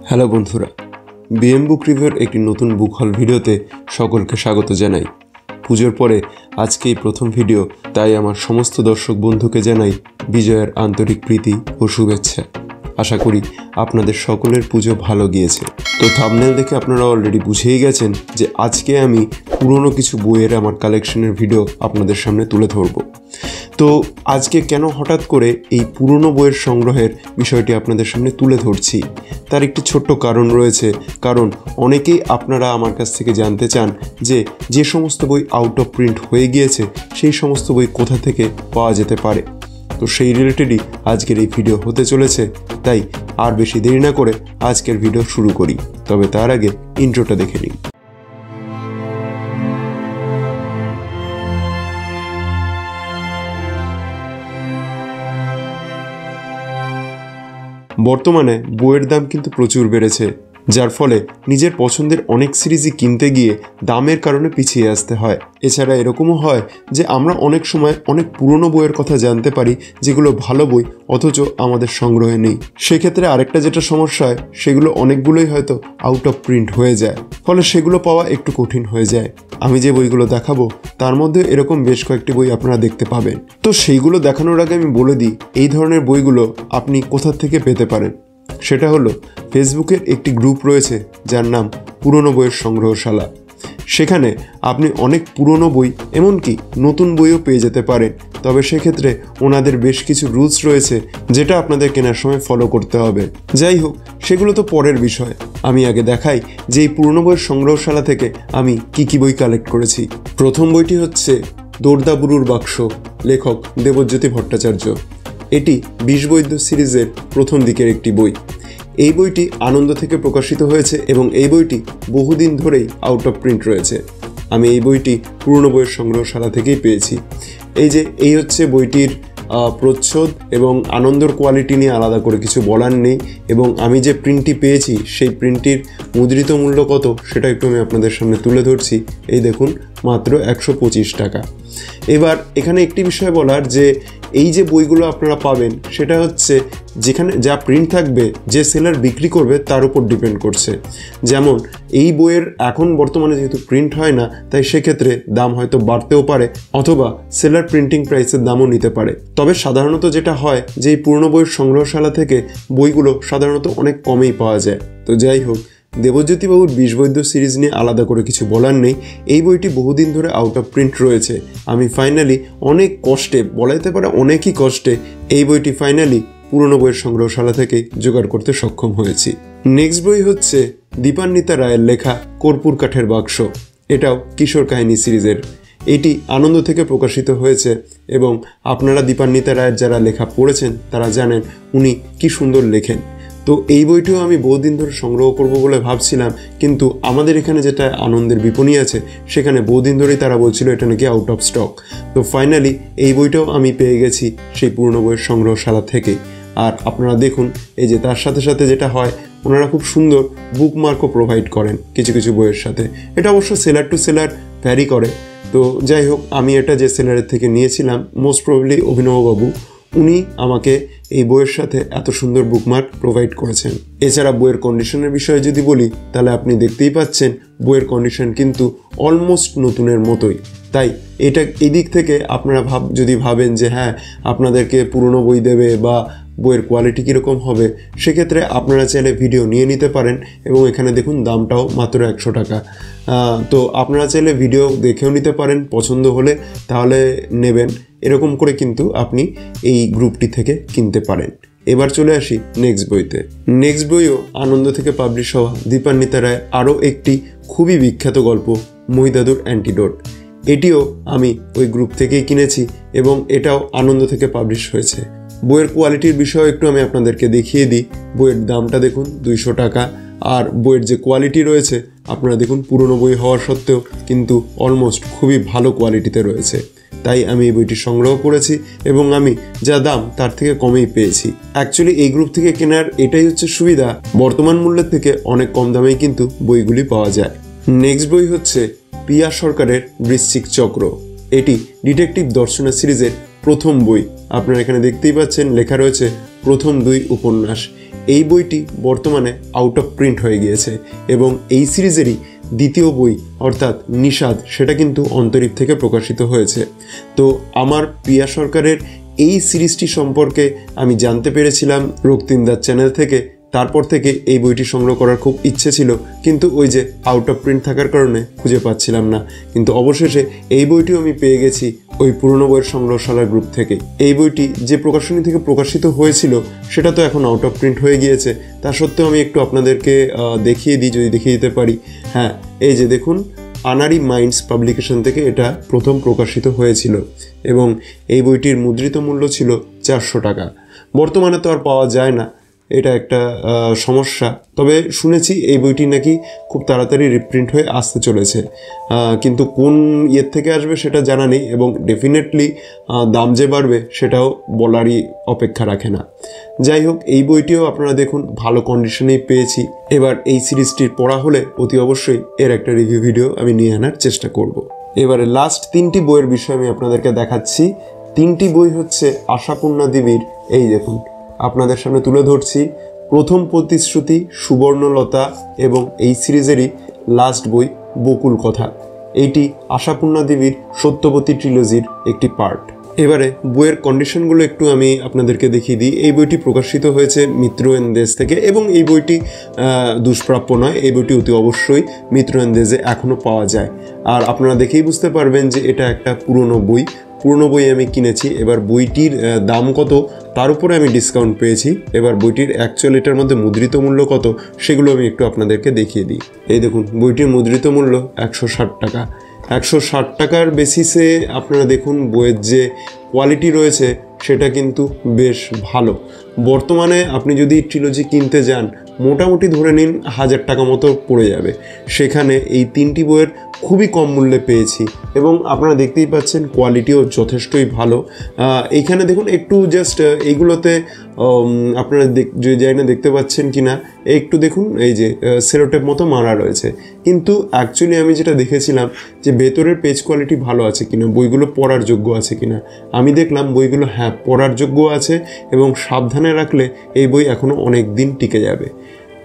Hello বন্ধুরা, BM বুক রিভিউর একটি নতুন বুক হল ভিডিওতে সকলকে স্বাগত জানাই। পুজোর পরে আজকে এই প্রথম ভিডিও, তাই আমার সমস্ত দর্শক বন্ধুকে জানাই বিজয়ের আন্তরিক প্রীতি ও শুভেচ্ছা। আশা করি আপনাদের সকলের পুজো ভালো গিয়েছে। তো থাম্বনেল দেখে আপনারা অলরেডি বুঝেই গেছেন যে আজকে আমি পুরনো কিছু বইয়ের আমার কালেকশনের ভিডিও আপনাদের সামনে তুলে ধরব। তো আজকে কেন হঠাৎ করে এই পুরনো বইয়ের সংগ্রহের বিষয়টি আপনাদের সামনে তুলে ধরছি, তার একটি ছোট্ট কারণ রয়েছে। কারণ অনেকেই আপনারা আমার কাছ থেকে জানতে চান যে সমস্ত বই আউট অফ প্রিন্ট হয়ে গিয়েছে সেই সমস্ত বই কোথা থেকে পাওয়া যেতে পারে। তো সেই রিলেটেডই আজকের এই ভিডিও হতে চলেছে। তাই আর বেশি দেরি না করে আজকের ভিডিও শুরু করি। তবে তার আগে ইন্ট্রোটা দেখে নিই। বর্তমানে বইয়ের দাম কিন্তু প্রচুর বেড়েছে, যার ফলে নিজের পছন্দের অনেক সিরিজই কিনতে গিয়ে দামের কারণে পিছিয়ে আসতে হয়। এছাড়া এরকমও হয় যে আমরা অনেক সময় অনেক পুরনো বইয়ের কথা জানতে পারি যেগুলো ভালো বই, অথচ আমাদের সংগ্রহে নেই। সেক্ষেত্রে আরেকটা যেটা সমস্যা হয়, সেগুলো অনেকগুলোই হয়তো আউট অফ প্রিন্ট হয়ে যায়, ফলে সেগুলো পাওয়া একটু কঠিন হয়ে যায়। আমি যে বইগুলো দেখাবো তার মধ্যে এরকম বেশ কয়েকটি বই আপনারা দেখতে পাবেন। তো সেইগুলো দেখানোর আগে আমি বলে দিই এই ধরনের বইগুলো আপনি কোথা থেকে পেতে পারেন। সেটা হলো ফেসবুকের একটি গ্রুপ রয়েছে যার নাম পুরনো বইয়ের সংগ্রহশালা। সেখানে আপনি অনেক পুরনো বই, এমনকি নতুন বইও পেয়ে যেতে পারেন। তবে সেক্ষেত্রে ওনাদের বেশ কিছু রুলস রয়েছে যেটা আপনাদের কেনার সময় ফলো করতে হবে। যাই হোক, সেগুলো তো পরের বিষয়। আমি আগে দেখাই যে এই পুরনো বইয়ের সংগ্রহশালা থেকে আমি কি বই কালেক্ট করেছি। প্রথম বইটি হচ্ছে দোর্দা বুড়ুর বাক্স, লেখক দেবজ্যোতি ভট্টাচার্য। এটি বিষবৈদ্য সিরিজের প্রথম দিকের একটি বই। এই বইটি আনন্দ থেকে প্রকাশিত হয়েছে এবং এই বইটি বহুদিন ধরেই আউট অফ প্রিন্ট রয়েছে। আমি এই বইটি পুরনো বইয়ের সংগ্রহশালা থেকেই পেয়েছি। এই হচ্ছে বইটির প্রচ্ছদ, এবং আনন্দর কোয়ালিটি নিয়ে আলাদা করে কিছু বলার নেই। এবং আমি যে প্রিন্টটি পেয়েছি সেই প্রিন্টটির মুদ্রিত মূল্য কত সেটা একটু আমি আপনাদের সামনে তুলে ধরছি। এই দেখুন, মাত্র 125 টাকা। এবার এখানে একটি বিষয় বলার, যে এই যে বইগুলো আপনারা পাবেন সেটা হচ্ছে যেখানে যা প্রিন্ট থাকবে, যে সেলার বিক্রি করবে তার উপর ডিপেন্ড করছে। যেমন এই বইয়ের এখন বর্তমানে যেহেতু প্রিন্ট হয় না, তাই সেক্ষেত্রে দাম হয়তো বাড়তেও পারে, অথবা সেলার প্রিন্টিং প্রাইসের দামও নিতে পারে। তবে সাধারণত যেটা হয় যে এই পুরনো বইয়ের সংগ্রহশালা থেকে বইগুলো সাধারণত অনেক কমেই পাওয়া যায়। তো যাই হোক, দেবজ্যোতিবাবুর বিষবৈদ্য সিরিজ নিয়ে আলাদা করে কিছু বলার নেই। এই বইটি বহুদিন ধরে আউট অফ প্রিন্ট রয়েছে। আমি ফাইনালি অনেক কষ্টে, বলা যেতে পারে অনেকই কষ্টে, এই বইটি ফাইনালি পুরনো বইয়ের সংগ্রহশালা থেকে জোগাড় করতে সক্ষম হয়েছি। নেক্সট বই হচ্ছে দীপান্বিতা রায়ের লেখা কর্পূর কাঠের বাক্স। এটাও কিশোর কাহিনী সিরিজের। এটি আনন্দ থেকে প্রকাশিত হয়েছে এবং আপনারা দীপান্বিতা রায়ের যারা লেখা পড়েছেন তারা জানেন উনি কি সুন্দর লেখেন। তো এই বইটিও আমি বহুদিন ধরে সংগ্রহ করব বলে ভাবছিলাম, কিন্তু আমাদের এখানে যেটা আনন্দের বিপণী আছে সেখানে বহুদিন ধরেই তারা বলছিল এটা নাকি আউট অফ স্টক। তো ফাইনালি এই বইটাও আমি পেয়ে গেছি সেই পুরনো বইয়ের সংগ্রহশালা থেকেই। আর আপনারা দেখুন, এই যে তার সাথে সাথে যেটা হয়, ওনারা খুব সুন্দর বুকমার্কও প্রোভাইড করেন কিছু কিছু বইয়ের সাথে। এটা অবশ্য সেলার টু সেলার ভ্যারি করে। তো যাই হোক, আমি এটা যে সেলারের থেকে নিয়েছিলাম, মোস্ট প্রবাবলি অভিনববাবু, উনি আমাকে এই বইয়ের সাথে এত সুন্দর বুকমার্ক প্রোভাইড করেছেন। এছাড়া বইয়ের কন্ডিশনের বিষয়ে যদি বলি, তাহলে আপনি দেখতেই পাচ্ছেন বইয়ের কন্ডিশন কিন্তু অলমোস্ট নতুনের মতোই। তাই এটা এই দিক থেকে আপনারা যদি ভাবেন যে হ্যাঁ আপনাদেরকে পুরনো বই দেবে বা বইয়ের কোয়ালিটি কীরকম হবে, সেক্ষেত্রে আপনারা চাইলে ভিডিও নিয়ে নিতে পারেন। এবং এখানে দেখুন দামটাও মাত্র 100 টাকা। তো আপনারা চাইলে ভিডিও দেখেও নিতে পারেন, পছন্দ হলে তাহলে নেবেন। এরকম করে কিন্তু আপনি এই গ্রুপটি থেকে কিনতে পারেন। এবার চলে আসি নেক্সট বইতে। নেক্সট বইও আনন্দ থেকে পাবলিশ হওয়া দীপান্বিতা রায় আরও একটি খুবই বিখ্যাত গল্প, মহিদাদুর অ্যান্টিডোট। এটিও আমি ওই গ্রুপ থেকেই কিনেছি এবং এটাও আনন্দ থেকে পাবলিশ হয়েছে। বইয়ের কোয়ালিটির বিষয়ে একটু আমি আপনাদেরকে দেখিয়ে দিই। বইয়ের দামটা দেখুন 200 টাকা। আর বইয়ের যে কোয়ালিটি রয়েছে আপনারা দেখুন, পুরনো বই হওয়ার সত্ত্বেও কিন্তু অলমোস্ট খুবই ভালো কোয়ালিটিতে রয়েছে। তাই আমি এই বইটি সংগ্রহ করেছি এবং আমি যা দাম তার থেকে কমেই পেয়েছি। অ্যাকচুয়ালি এই গ্রুপ থেকে কেনার এটাই হচ্ছে সুবিধা, বর্তমান মূল্যের থেকে অনেক কম দামেই কিন্তু বইগুলি পাওয়া যায়। নেক্সট বই হচ্ছে পিয়া সরকারের বৃশ্চিক চক্র। এটি ডিটেকটিভ দর্শনা সিরিজের প্রথম বই। আপনারা এখানে দেখতেই পাচ্ছেন লেখা রয়েছে প্রথম 2 উপন্যাস। এই বইটি বর্তমানে আউট অফ প্রিন্ট হয়ে গিয়েছে এবং এই সিরিজেরই দ্বিতীয় বই অর্থাৎ নিষাদ সেটা কিন্তু অন্তরীপ থেকে প্রকাশিত হয়েছে। তো আমার প্রিয়া সরকারের এই সিরিজটি সম্পর্কে আমি জানতে পেরেছিলাম রক্তিমদার চ্যানেল থেকে। তারপর থেকে এই বইটি সংগ্রহ করার খুব ইচ্ছে ছিল, কিন্তু ওই যে আউট অফ প্রিন্ট থাকার কারণে খুঁজে পাচ্ছিলাম না। কিন্তু অবশেষে এই বইটিও আমি পেয়ে গেছি ওই পুরনো বইয়ের সংগ্রহশালার গ্রুপ থেকে। এই বইটি যে প্রকাশনী থেকে প্রকাশিত হয়েছিল সেটা তো এখন আউট অফ প্রিন্ট হয়ে গিয়েছে। তা সত্ত্বেও আমি একটু আপনাদেরকে দেখিয়ে দিই, যদি দেখিয়ে দিতে পারি। হ্যাঁ, এই যে দেখুন, আনারি মাইন্ডস পাবলিকেশন থেকে এটা প্রথম প্রকাশিত হয়েছিল এবং এই বইটির মুদ্রিত মূল্য ছিল 400 টাকা। বর্তমানে তো আর পাওয়া যায় না, এটা একটা সমস্যা। তবে শুনেছি এই বইটি নাকি খুব তাড়াতাড়ি রিপ্রিন্ট হয়ে আসতে চলেছে, কিন্তু কোন ইয়ের থেকে আসবে সেটা জানা নেই এবং ডেফিনেটলি দাম যে বাড়বে সেটাও বলারই অপেক্ষা রাখে না। যাই হোক, এই বইটিও আপনারা দেখুন ভালো কন্ডিশনেই পেয়েছি। এবার এই সিরিজটির পড়া হলে অতি অবশ্যই এর একটা রিভিউ ভিডিও আমি নিয়ে আনার চেষ্টা করব। এবারে লাস্ট 3টি বইয়ের বিষয় আমি আপনাদেরকে দেখাচ্ছি। 3টি বই হচ্ছে আশাপূর্ণা দেবীর। এই দেখুন, আপনাদের সামনে তুলে ধরছি প্রথম প্রতিশ্রুতি, সুবর্ণলতা এবং এই সিরিজেরই লাস্ট বই বকুল কথা। এইটি আশাপূর্ণা দেবীর সত্যবতী ট্রিলজির একটি পার্ট। এবারে বইয়ের কন্ডিশনগুলো একটু আমি আপনাদেরকে দেখিয়ে দিই। এই বইটি প্রকাশিত হয়েছে মিত্রয়েন দেশ থেকে এবং এই বইটি দুষ্প্রাপ্য নয়। এই বইটি অতি অবশ্যই মিত্রয়েন দেশে এখনও পাওয়া যায়। আর আপনারা দেখেই বুঝতে পারবেন যে এটা একটা পুরনো বই। পুরনো বই আমি কিনেছি। এবার বইটির দাম কত তার উপরে আমি ডিসকাউন্ট পেয়েছি। এবার বইটির অ্যাকচুয়াল এটার মধ্যে মুদ্রিত মূল্য কত সেগুলো আমি একটু আপনাদেরকে দেখিয়ে দিই। এই দেখুন, বইটির মুদ্রিত মূল্য 160 টাকা। 160 টাকার বেসিসে আপনারা দেখুন বইয়ের যে কোয়ালিটি রয়েছে সেটা কিন্তু বেশ ভালো। বর্তমানে আপনি যদি ট্রিলজি কিনতে যান মোটামুটি ধরে নিন 1000 টাকা মতো পড়ে যাবে। সেখানে এই 3টি বইয়ের খুবই কম মূল্যে পেয়েছি এবং আপনারা দেখতেই পাচ্ছেন কোয়ালিটিও যথেষ্টই ভালো। এইখানে দেখুন একটু জাস্ট এইগুলোতে আপনারা জানি না দেখতে পাচ্ছেন কি না, একটু দেখুন এই যে সেলোটেপ মতো মারা রয়েছে। কিন্তু অ্যাকচুয়ালি আমি যেটা দেখেছিলাম যে ভেতরের পেজ কোয়ালিটি ভালো আছে কিনা, বইগুলো পড়ার যোগ্য আছে কিনা। আমি দেখলাম বইগুলো হ্যাঁ পড়ার যোগ্য আছে এবং সাবধানে রাখলে এই বই এখনও অনেক দিন টিকে যাবে।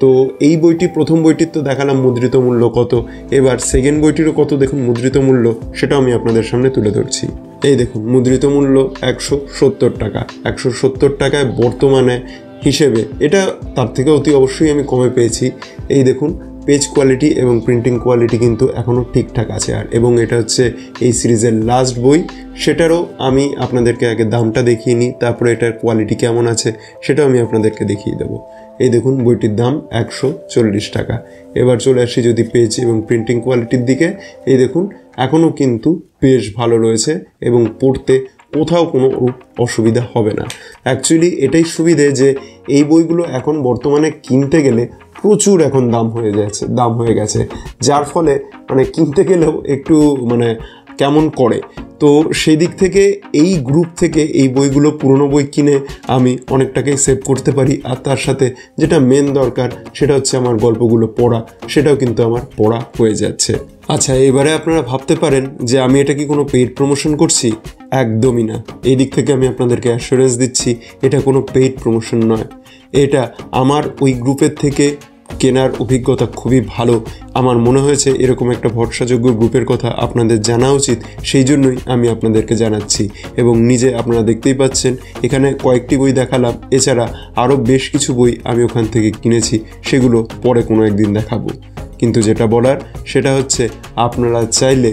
তো এই বইটি, প্রথম বইটির তো দেখালাম মুদ্রিত মূল্য কত, এবার সেকেন্ড বইটিরও কত দেখুন মুদ্রিত মূল্য, সেটাও আমি আপনাদের সামনে তুলে ধরছি। এই দেখুন, মুদ্রিত মূল্য 170 টাকা। 170 টাকায় বর্তমানে হিসেবে এটা তার থেকে অতি অবশ্যই আমি কমে পেয়েছি। এই দেখুন, পেজ কোয়ালিটি এবং প্রিন্টিং কোয়ালিটি কিন্তু এখনও ঠিকঠাক আছে। আর এবং এটা হচ্ছে এই সিরিজের লাস্ট বই, সেটারও আমি আপনাদেরকে আগে দামটা দেখিয়ে নিই, তারপরে এটার কোয়ালিটি কেমন আছে সেটাও আমি আপনাদেরকে দেখিয়ে দেবো। এই দেখুন, বইটির দাম 140 টাকা। এবার চলে আসি যদি পেজ এবং প্রিন্টিং কোয়ালিটির দিকে। এই দেখুন, এখনও কিন্তু বেশ ভালো রয়েছে এবং পড়তে কোথাও কোনো অসুবিধা হবে না। অ্যাকচুয়ালি এটাই সুবিধে যে এই বইগুলো এখন বর্তমানে কিনতে গেলে প্রচুর এখন দাম হয়ে গেছে, যার ফলে মানে কিনতে গেলেও একটু মানে কেমন করে। তো সেই দিক থেকে এই গ্রুপ থেকে এই বইগুলো, পুরনো বই কিনে আমি অনেকটাকেই সেভ করতে পারি। আর তার সাথে যেটা মেন দরকার সেটা হচ্ছে আমার গল্পগুলো পড়া, সেটাও কিন্তু আমার পড়া হয়ে যাচ্ছে। আচ্ছা, এবারে আপনারা ভাবতে পারেন যে আমি এটা কি কোনো পেইড প্রমোশন করছি? একদমই না। এই দিক থেকে আমি আপনাদেরকে অ্যাসুরেন্স দিচ্ছি এটা কোনো পেইড প্রমোশন নয়। এটা আমার ওই গ্রুপের থেকে কেনার অভিজ্ঞতা খুবই ভালো। আমার মনে হয়েছে এরকম একটা ভরসাযোগ্য গ্রুপের কথা আপনাদের জানা উচিত, সেই জন্যই আমি আপনাদেরকে জানাচ্ছি। এবং নিজে আপনারা দেখতেই পাচ্ছেন এখানে কয়েকটি বই দেখালাম, এছাড়া আরও বেশ কিছু বই আমি ওখান থেকে কিনেছি, সেগুলো পরে কোনো একদিন দেখাবো। কিন্তু যেটা বলার সেটা হচ্ছে আপনারা চাইলে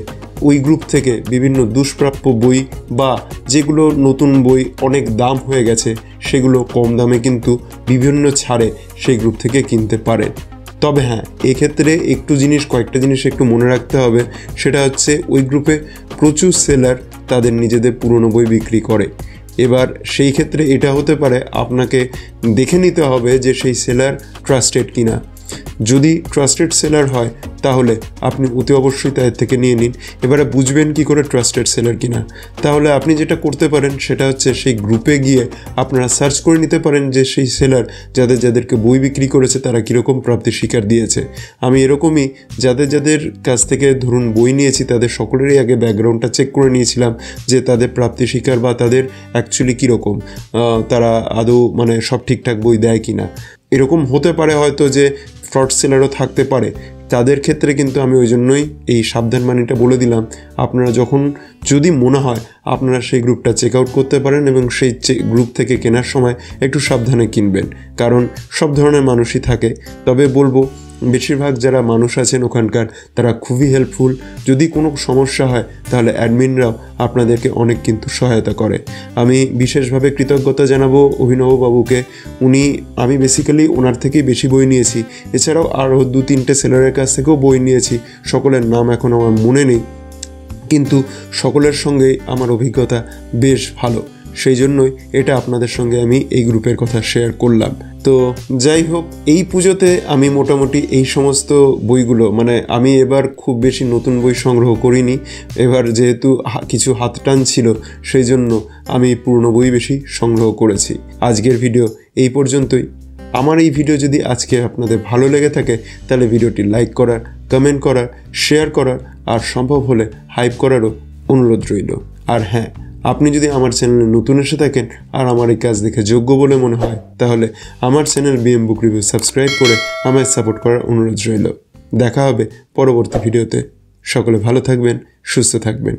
ওই গ্রুপ থেকে বিভিন্ন দুষ্প্রাপ্য বই বা যেগুলো নতুন বই অনেক দাম হয়ে গেছে সেগুলো কম দামে কিন্তু বিভিন্ন ছাড়ে সেই গ্রুপ থেকে কিনতে পারেন। তবে হ্যাঁ, এক্ষেত্রে কয়েকটা জিনিস একটু মনে রাখতে হবে। সেটা হচ্ছে ওই গ্রুপে প্রচুর সেলার তাদের নিজেদের পুরনো বই বিক্রি করে। এবার সেই ক্ষেত্রে এটা হতে পারে আপনাকে দেখে নিতে হবে যে সেই সেলার ট্রাস্টেড কিনা। যদি ট্রাস্টেড সেলার হয় তাহলে আপনি অতি অবশ্যই তাদের থেকে নিয়ে নিন। এবারে বুঝবেন কি করে ট্রাস্টেড সেলার কিনা, তাহলে আপনি যেটা করতে পারেন সেটা হচ্ছে সেই গ্রুপে গিয়ে আপনারা সার্চ করে নিতে পারেন যে সেই সেলার যাদেরকে বই বিক্রি করেছে তারা কীরকম প্রাপ্তি স্বীকার দিয়েছে। আমি এরকমই যাদের কাছ থেকে ধরুন বই নিয়েছি তাদের সকলেরই আগে ব্যাকগ্রাউন্ডটা চেক করে নিয়েছিলাম যে তাদের প্রাপ্তি স্বীকার বা তাদের অ্যাকচুয়ালি কীরকম, তারা আদৌ মানে সব ঠিকঠাক বই দেয় কি না। এরকম হতে পারে হয়তো যে ফ্রড সেলারও থাকতে পারে, তাদের ক্ষেত্রে কিন্তু আমি ওই জন্যই এই সাবধানবাণীটা বলে দিলাম। আপনারা যখন যদি মনে হয় আপনারা সেই গ্রুপটা চেক আউট করতে পারেন এবং সেই গ্রুপ থেকে কেনার সময় একটু সাবধানে কিনবেন, কারণ সব ধরনের মানুষই থাকে। তবে বলবো বেশিরভাগ যারা মানুষ আছেন ওখানকার তারা খুবই হেল্পফুল। যদি কোনো সমস্যা হয় তাহলে অ্যাডমিনরাও আপনাদেরকে অনেক কিন্তু সহায়তা করে। আমি বিশেষভাবে কৃতজ্ঞতা জানাবো অভিনববাবুকে। আমি বেসিক্যালি ওনার থেকেই বেশি বই নিয়েছি, এছাড়াও আরও 2-3টে সেলারের কাছ থেকেও বই নিয়েছি, সকলের নাম এখন আমার মনে নেই, কিন্তু সকলের সঙ্গেই আমার অভিজ্ঞতা বেশ ভালো। সেই জন্যই এটা আপনাদের সঙ্গে আমি এই গ্রুপের কথা শেয়ার করলাম। তো যাই হোক, এই পুজোতে আমি মোটামুটি এই সমস্ত বইগুলো মানে আমি এবার খুব বেশি নতুন বই সংগ্রহ করিনি। এবার যেহেতু কিছু হাত টান ছিল সেই জন্য আমি পুরনো বই বেশি সংগ্রহ করেছি। আজকের ভিডিও এই পর্যন্তই। আমার এই ভিডিও যদি আজকে আপনাদের ভালো লেগে থাকে তাহলে ভিডিওটি লাইক করার, কমেন্ট করার, শেয়ার করার আর সম্ভব হলে হাইপ করারও অনুরোধ রইল। আর হ্যাঁ, আপনি যদি আমার চ্যানেলে নতুন এসে থাকেন আর আমার এই কাজ দেখে যোগ্য বলে মনে হয় তাহলে আমার চ্যানেল বিএম বুক রিভিউ সাবস্ক্রাইব করে আমায় সাপোর্ট করার অনুরোধ রইল। দেখা হবে পরবর্তী ভিডিওতে। সকলে ভালো থাকবেন, সুস্থ থাকবেন।